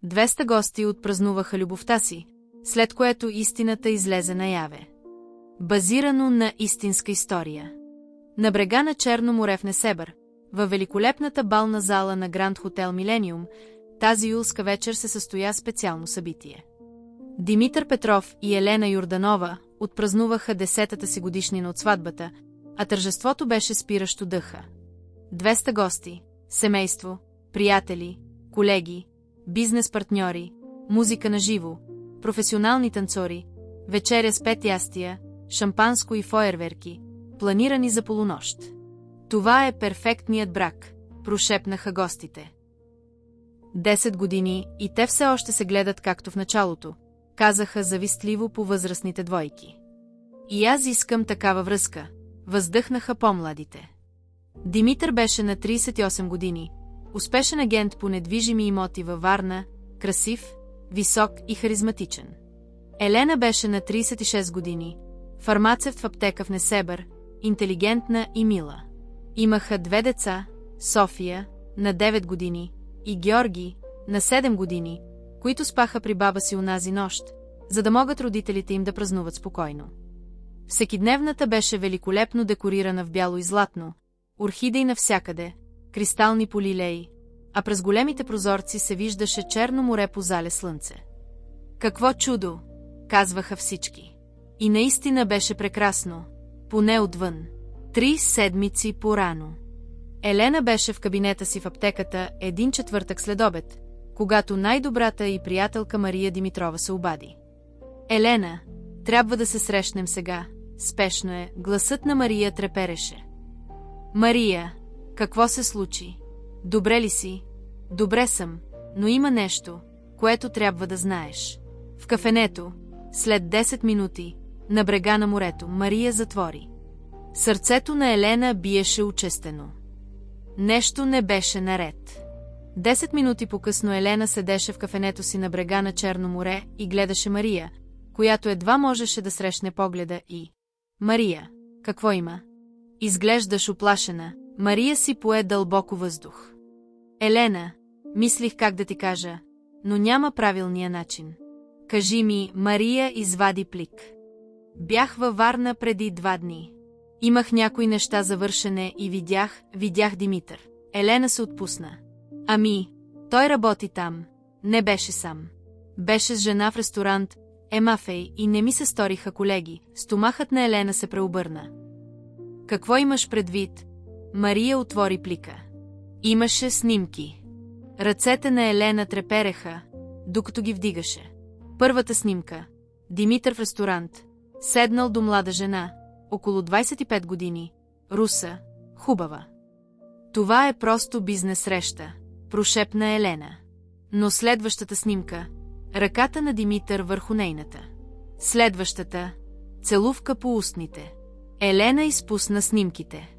200 гости отпразнуваха любовта си, след което истината излезе наяве. Базирано на истинска история. На брега на Черно море в Несебър, във великолепната бална зала на Гранд Хотел Милениум, тази юлска вечер се състоя специално събитие. Димитър Петров и Елена Йорданова отпразнуваха 10-та си годишнина от сватбата, а тържеството беше спиращо дъха. 200 гости, семейство, приятели, колеги, бизнес партньори, музика на живо, професионални танцори, вечеря с 5 ястия, шампанско и фойерверки, планирани за полунощ. Това е перфектният брак, прошепнаха гостите. 10 години и те все още се гледат както в началото, казаха завистливо по възрастните двойки. И аз искам такава връзка, въздъхнаха по-младите. Димитър беше на 38 години, успешен агент по недвижими имоти във Варна, красив, висок и харизматичен. Елена беше на 36 години, фармацевт в аптека в Несебър, интелигентна и мила. Имаха 2 деца, София, на 9 години, и Георги, на 7 години, които спаха при баба си онази нощ, за да могат родителите им да празнуват спокойно. Всекидневната беше великолепно декорирана в бяло и златно, орхидеи навсякъде, кристални полилеи, а през големите прозорци се виждаше Черно море по зале слънце. Какво чудо, казваха всички. И наистина беше прекрасно, поне отвън. 3 седмици по-рано. Елена беше в кабинета си в аптеката един четвъртък следобед, когато най-добрата й приятелка Мария Димитрова се обади. Елена, трябва да се срещнем сега, спешно е, гласът на Мария трепереше. Мария, какво се случи? Добре ли си? Добре съм, но има нещо, което трябва да знаеш. В кафенето, след 10 минути, на брега на морето, Мария затвори. Сърцето на Елена биеше учестено. Нещо не беше наред. 10 минути по-късно Елена седеше в кафенето си на брега на Черно море и гледаше Мария, която едва можеше да срещне погледа и... Мария, какво има? Изглеждаш уплашена. Мария си пое дълбоко въздух. Елена, мислих как да ти кажа, но няма правилния начин. Кажи ми, Мария извади плик. Бях във Варна преди 2 дни. Имах някои неща за вършене и видях Димитър. Елена се отпусна. Ами, той работи там. Не беше сам. Беше с жена в ресторант Емафей и не ми се сториха колеги. Стомахът на Елена се преобърна. Какво имаш предвид? Мария отвори плика. Имаше снимки. Ръцете на Елена трепереха, докато ги вдигаше. Първата снимка. Димитър в ресторант. Седнал до млада жена, около 25 години, руса, хубава. Това е просто бизнес среща, прошепна Елена. Но следващата снимка, ръката на Димитър върху нейната. Следващата, целувка по устните. Елена изпусна снимките.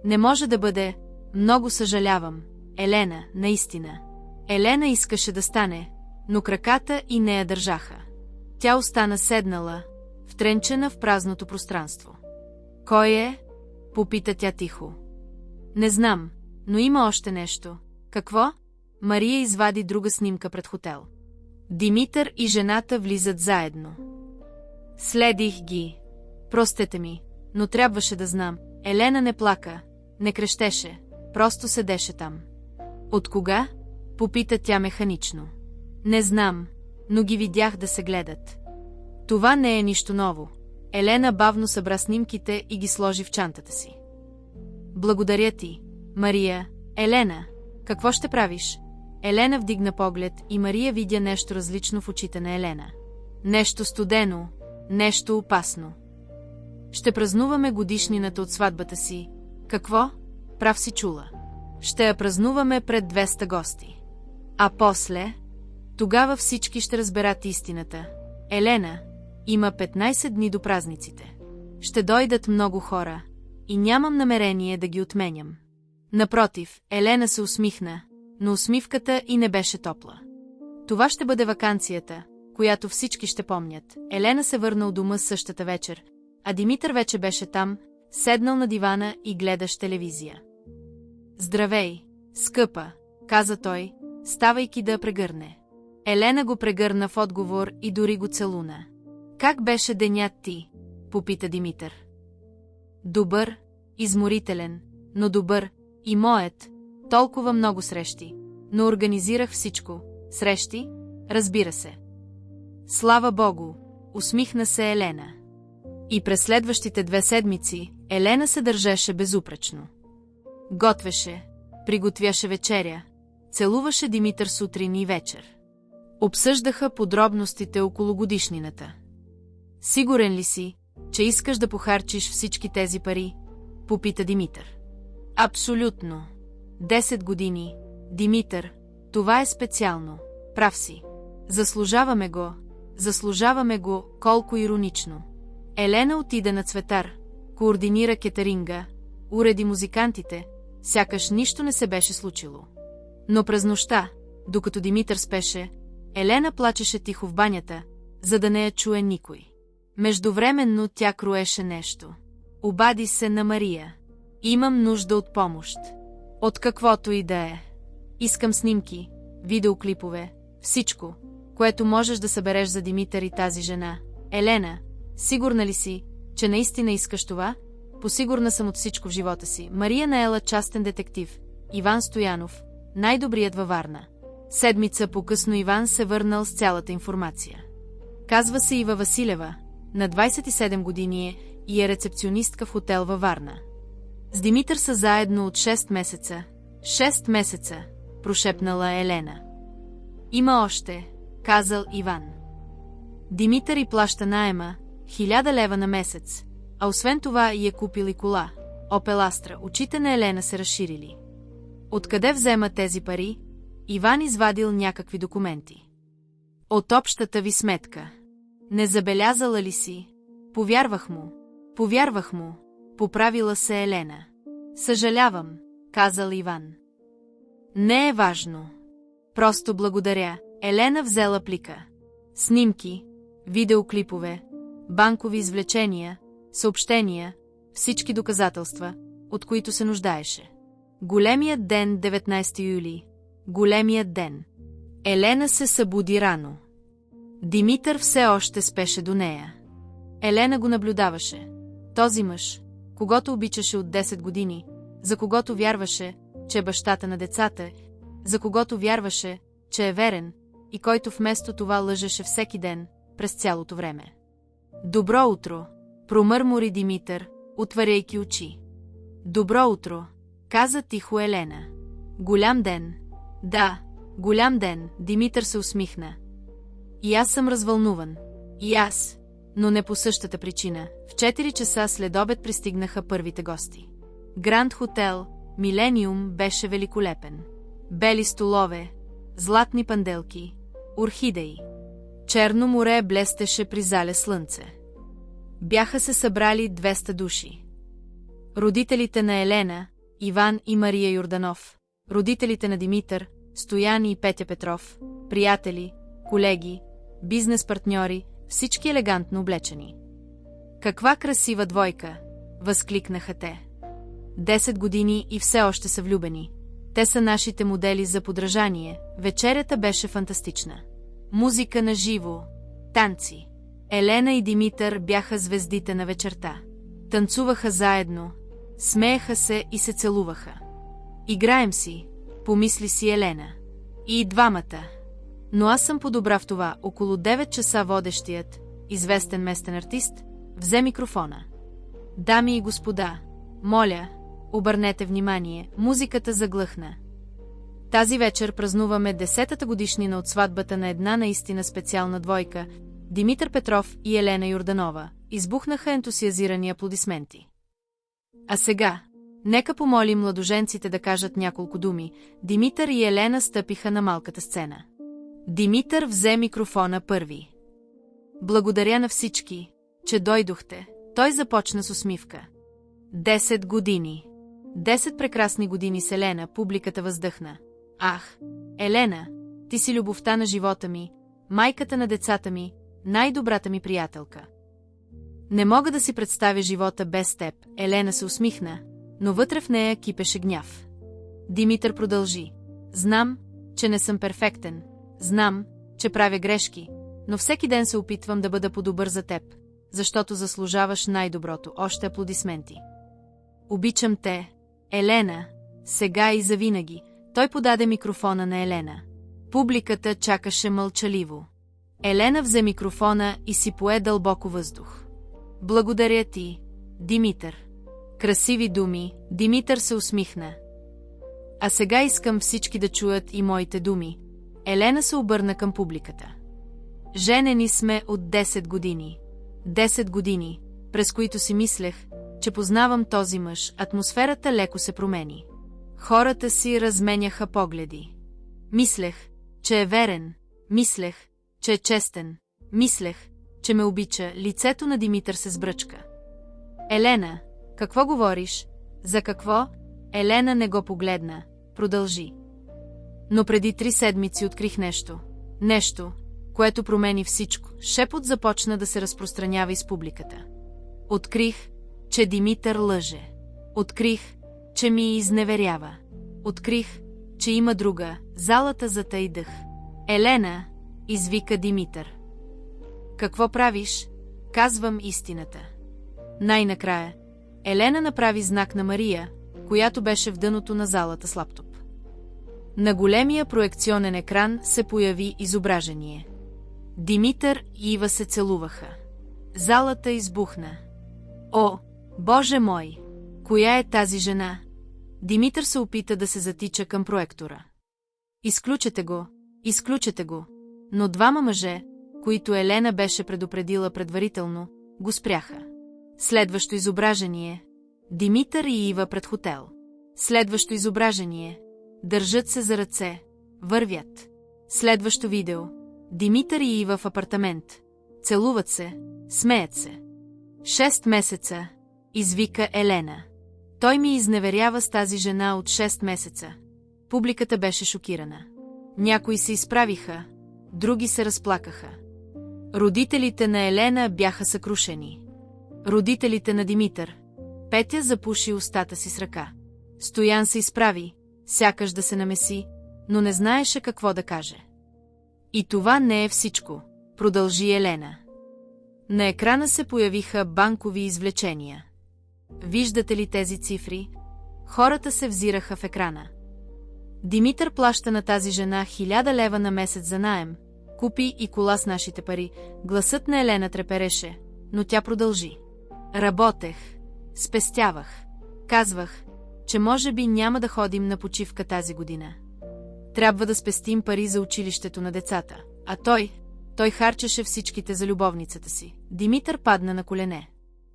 Не може да бъде, много съжалявам, Елена, наистина. Елена искаше да стане, но краката и не я държаха. Тя остана седнала, втренчена в празното пространство. Кой е? Попита тя тихо. Не знам, но има още нещо. Какво? Мария извади друга снимка пред хотел. Димитър и жената влизат заедно. Следих ги. Простете ми, но трябваше да знам. Елена не плака, не крещеше, просто седеше там. От кога? Попита тя механично. Не знам, но ги видях да се гледат. Това не е нищо ново. Елена бавно събра снимките и ги сложи в чантата си. Благодаря ти, Мария. Елена, какво ще правиш? Елена вдигна поглед и Мария видя нещо различно в очите на Елена. Нещо студено, нещо опасно. Ще празнуваме годишнината от сватбата си. Какво? Прав си чула. Ще я празнуваме пред 200 гости. А после? Тогава всички ще разберат истината. Елена, има 15 дни до празниците. Ще дойдат много хора и нямам намерение да ги отменям. Напротив, Елена се усмихна, но усмивката и не беше топла. Това ще бъде ваканцията, която всички ще помнят. Елена се върна у дома същата вечер, а Димитър вече беше там, седнал на дивана и гледаш телевизия. Здравей, скъпа, каза той, ставайки да я прегърне. Елена го прегърна в отговор и дори го целуна. Как беше денят ти? Попита Димитър. Добър, изморителен, но добър, и моят, толкова много срещи. Но организирах всичко. Срещи? Разбира се. Слава Богу, усмихна се Елена. И през следващите 2 седмици Елена се държеше безупречно. Готвеше, приготвяше вечеря, целуваше Димитър сутрин и вечер. Обсъждаха подробностите около годишнината. Сигурен ли си, че искаш да похарчиш всички тези пари? Попита Димитър. Абсолютно. 10 години, Димитър, това е специално. Прав си. Заслужаваме го, колко иронично. Елена отида на Цветар, координира кетеринга, уреди музикантите, сякаш нищо не се беше случило. Но през нощта, докато Димитър спеше, Елена плачеше тихо в банята, за да не я чуе никой. Междувременно тя кроеше нещо. Обади се на Мария. Имам нужда от помощ. От каквото и да е. Искам снимки, видеоклипове, всичко, което можеш да събереш за Димитър и тази жена. Елена, сигурна ли си, че наистина искаш това? Посигурна съм от всичко в живота си. Мария наела частен детектив, Иван Стоянов, най-добрият във Варна. Седмица по-късно Иван се върнал с цялата информация. Казва се Ива Василева, на 27 години е и е рецепционистка в хотел във Варна. С Димитър са заедно от 6 месеца. 6 месеца, прошепнала Елена. Има още, казал Иван. Димитър и плаща наема, 1000 лева на месец, а освен това и е купил и кола. Опел Астра, очите на Елена се разширили. Откъде взема тези пари? Иван извадил някакви документи. От общата ви сметка. Не забелязала ли си? Повярвах му, поправила се Елена. Съжалявам, казал Иван. Не е важно. Просто благодаря. Елена взела плика. Снимки, видеоклипове, банкови извлечения, съобщения, всички доказателства, от които се нуждаеше. Големият ден, 19 юли. Големият ден. Елена се събуди рано. Димитър все още спеше до нея. Елена го наблюдаваше. Този мъж, когото обичаше от 10 години, за когото вярваше, че е бащата на децата, за когото вярваше, че е верен, и който вместо това лъжеше всеки ден, през цялото време. Добро утро, промърмори Димитър, отваряйки очи. Добро утро, каза тихо Елена. Голям ден. Да, голям ден, Димитър се усмихна. И аз съм развълнуван. И аз, но не по същата причина. В 4 часа след обед пристигнаха първите гости. Гранд Хотел, Милениум беше великолепен. Бели столове, златни панделки, орхидеи. Черно море блестеше при зале слънце. Бяха се събрали 200 души. Родителите на Елена, Иван и Мария Йорданов, родителите на Димитър, Стоян и Петя Петров, приятели, колеги, бизнес-партньори, всички елегантно облечени. Каква красива двойка, възкликнаха те. 10 години и все още са влюбени. Те са нашите модели за подражание. Вечерята беше фантастична. Музика на живо, танци. Елена и Димитър бяха звездите на вечерта. Танцуваха заедно, смееха се и се целуваха. Играем си, помисли си Елена. И двамата. Но аз съм по-добра в това. Около 9 часа водещият, известен местен артист, взе микрофона. Дами и господа, моля, обърнете внимание, музиката заглъхна. Тази вечер празнуваме 10-та годишнина от сватбата на една наистина специална двойка, Димитър Петров и Елена Йорданова. Избухнаха ентусиазирани аплодисменти. А сега, нека помолим младоженците да кажат няколко думи. Димитър и Елена стъпиха на малката сцена. Димитър взе микрофона първи. Благодаря на всички, че дойдохте. Той започна с усмивка. 10 години. 10 прекрасни години с Елена, публиката въздъхна. Ах, Елена, ти си любовта на живота ми, майката на децата ми, най-добрата ми приятелка. Не мога да си представя живота без теб. Елена се усмихна, но вътре в нея кипеше гняв. Димитър продължи. Знам, че не съм перфектен. Знам, че правя грешки, но всеки ден се опитвам да бъда по-добър за теб, защото заслужаваш най-доброто. Още аплодисменти. Обичам те, Елена, сега и завинаги. Той подаде микрофона на Елена. Публиката чакаше мълчаливо. Елена взе микрофона и си пое дълбоко въздух. Благодаря ти, Димитър. Красиви думи, Димитър се усмихна. А сега искам всички да чуят и моите думи. Елена се обърна към публиката. Женени сме от 10 години. 10 години, през които си мислех, че познавам този мъж. Атмосферата леко се промени. Хората си разменяха погледи. Мислех, че е верен. Мислех, че е честен. Мислех, че ме обича. Лицето на Димитър се сбръчка. Елена, какво говориш? За какво? Елена не го погледна. Продължи. Но преди 3 седмици открих нещо. Нещо, което промени всичко. Шепот започна да се разпространява из публиката. Открих, че Димитър лъже. Открих, че ми изневерява. Открих, че има друга. Залата затаи дъх. Елена, извика Димитър. Какво правиш? Казвам истината. Най-накрая, Елена направи знак на Мария, която беше в дъното на залата с лаптоп. На големия проекционен екран се появи изображение. Димитър и Ива се целуваха. Залата избухна. О, Боже мой! Коя е тази жена? Димитър се опита да се затича към проектора. Изключете го. Но 2 мъже, които Елена беше предупредила предварително, го спряха. Следващо изображение. Димитър и Ива пред хотел. Следващо изображение. Държат се за ръце. Вървят. Следващо видео. Димитър и Ива в апартамент. Целуват се. Смеят се. 6 месеца. Извика Елена. Той ми изневерява с тази жена от 6 месеца. Публиката беше шокирана. Някои се изправиха, други се разплакаха. Родителите на Елена бяха съкрушени. Родителите на Димитър. Петя запуши устата си с ръка. Стоян се изправи, сякаш да се намеси, но не знаеше какво да каже. И това не е всичко, продължи Елена. На екрана се появиха банкови извлечения. Виждате ли тези цифри? Хората се взираха в екрана. Димитър плаща на тази жена 1000 лева на месец за наем, купи и кола с нашите пари. Гласът на Елена трепереше, но тя продължи. Работех, спестявах, казвах, че може би няма да ходим на почивка тази година. Трябва да спестим пари за училището на децата, а той харчеше всичките за любовницата си. Димитър падна на колене.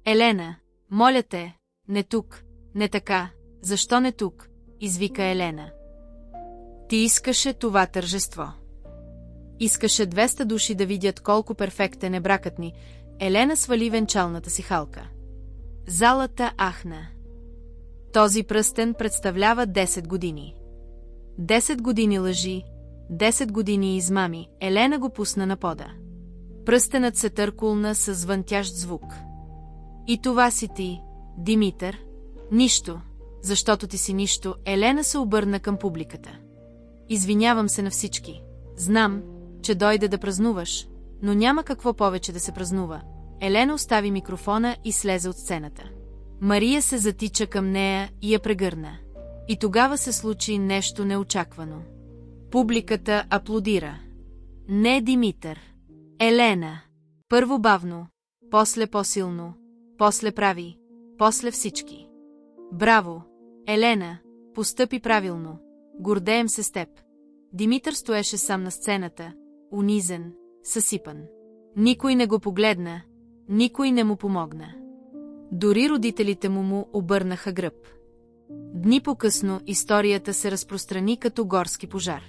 Елена, моля те, не тук, не така, защо не тук, извика Елена. Ти искаше това тържество. Искаше 200 души да видят колко перфектен е бракът ни. Елена свали венчалната си халка. Залата ахна. Този пръстен представлява 10 години. 10 години лъжи, 10 години измами. Елена го пусна на пода. Пръстенът се търкулна с звънтящ звук. И това си ти, Димитър? Нищо, защото ти си нищо. Елена се обърна към публиката. Извинявам се на всички. Знам, че дойде да празнуваш, но няма какво повече да се празнува. Елена остави микрофона и слезе от сцената. Мария се затича към нея и я прегърна. И тогава се случи нещо неочаквано. Публиката аплодира. Не Димитър. Елена. Първо бавно, после по-силно, после прави, после всички. Браво, Елена, постъпи правилно. Гордеем се с теб. Димитър стоеше сам на сцената, унизен, съсипан. Никой не го погледна, никой не му помогна. Дори родителите му обърнаха гръб. Дни по-късно историята се разпространи като горски пожар.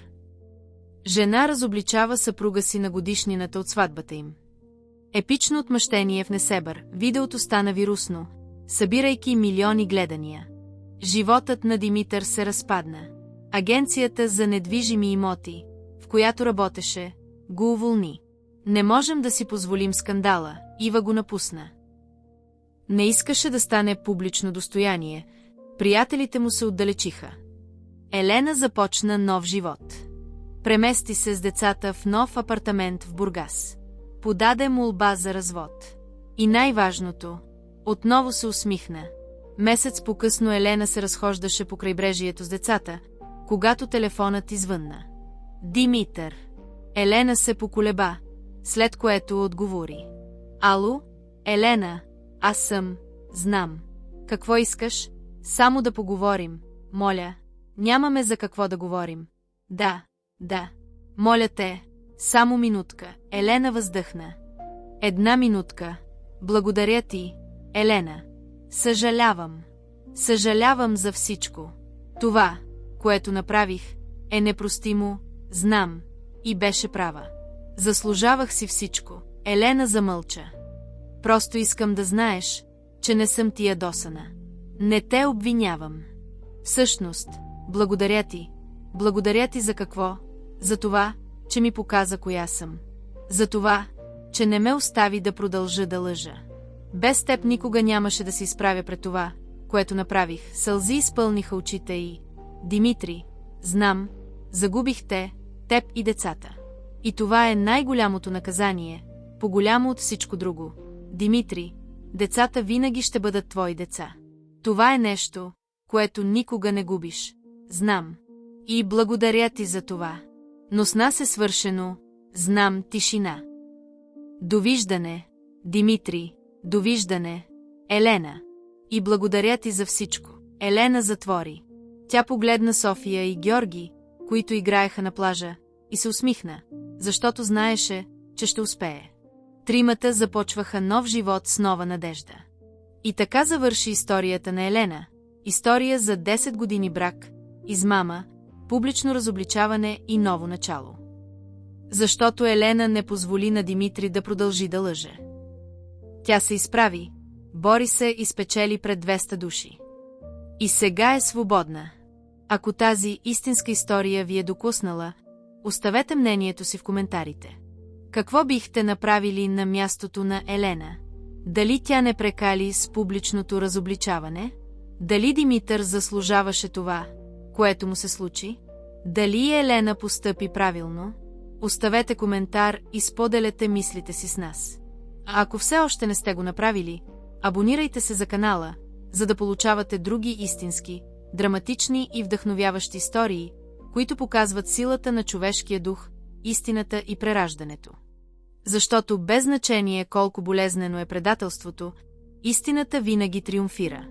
Жена разобличава съпруга си на годишнината от сватбата им. Епично отмъщение в Несебър, видеото стана вирусно, събирайки милиони гледания. Животът на Димитър се разпадна. Агенцията за недвижими имоти, в която работеше, го уволни. Не можем да си позволим скандала, Ива го напусна. Не искаше да стане публично достояние, приятелите му се отдалечиха. Елена започна нов живот. Премести се с децата в нов апартамент в Бургас. Подаде молба за развод. И най-важното, отново се усмихна. Месец по-късно Елена се разхождаше по крайбрежието с децата, когато телефонът извънна. Димитър. Елена се поколеба, след което отговори. Ало, Елена, аз съм, знам. Какво искаш? Само да поговорим, моля. Нямаме за какво да говорим. Да. Моля те, само минутка. Елена въздъхна. 1 минутка. Благодаря ти, Елена. Съжалявам за всичко. Това, което направих, е непростимо, знам, и беше права. Заслужавах си всичко. Елена замълча. Просто искам да знаеш, че не съм ти ядосана. Не те обвинявам. Всъщност, благодаря ти. Благодаря ти за какво? За това, че ми показа коя съм. За това, че не ме остави да продължа да лъжа. Без теб никога нямаше да се изправя пред това, което направих. Сълзи изпълниха очите й. Димитри, знам, загубих теб и децата. И това е най-голямото наказание, по-голямо от всичко друго. Димитри, децата винаги ще бъдат твои деца. Това е нещо, което никога не губиш. Знам. И благодаря ти за това. Но с нас е свършено, знам, тишина. Довиждане, Димитри, довиждане, Елена. И благодаря ти за всичко. Елена затвори. Тя погледна София и Георги, които играеха на плажа, и се усмихна, защото знаеше, че ще успее. Тримата започваха нов живот с нова надежда. И така завърши историята на Елена. История за 10 години брак, измама, публично разобличаване и ново начало. Защото Елена не позволи на Димитри да продължи да лъже. Тя се изправи, бори се и спечели пред 200 души. И сега е свободна. Ако тази истинска история ви е докоснала, оставете мнението си в коментарите. Какво бихте направили на мястото на Елена? Дали тя не прекали с публичното разобличаване? Дали Димитър заслужаваше това, което му се случи? Дали Елена постъпи правилно? Оставете коментар и споделете мислите си с нас. А ако все още не сте го направили, абонирайте се за канала, за да получавате други истински, драматични и вдъхновяващи истории, които показват силата на човешкия дух, истината и прераждането. Защото без значение колко болезнено е предателството, истината винаги триумфира.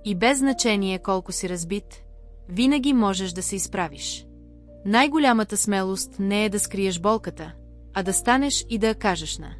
И без значение колко си разбит, винаги можеш да се изправиш. Най-голямата смелост не е да скриеш болката, а да станеш и да я кажеш на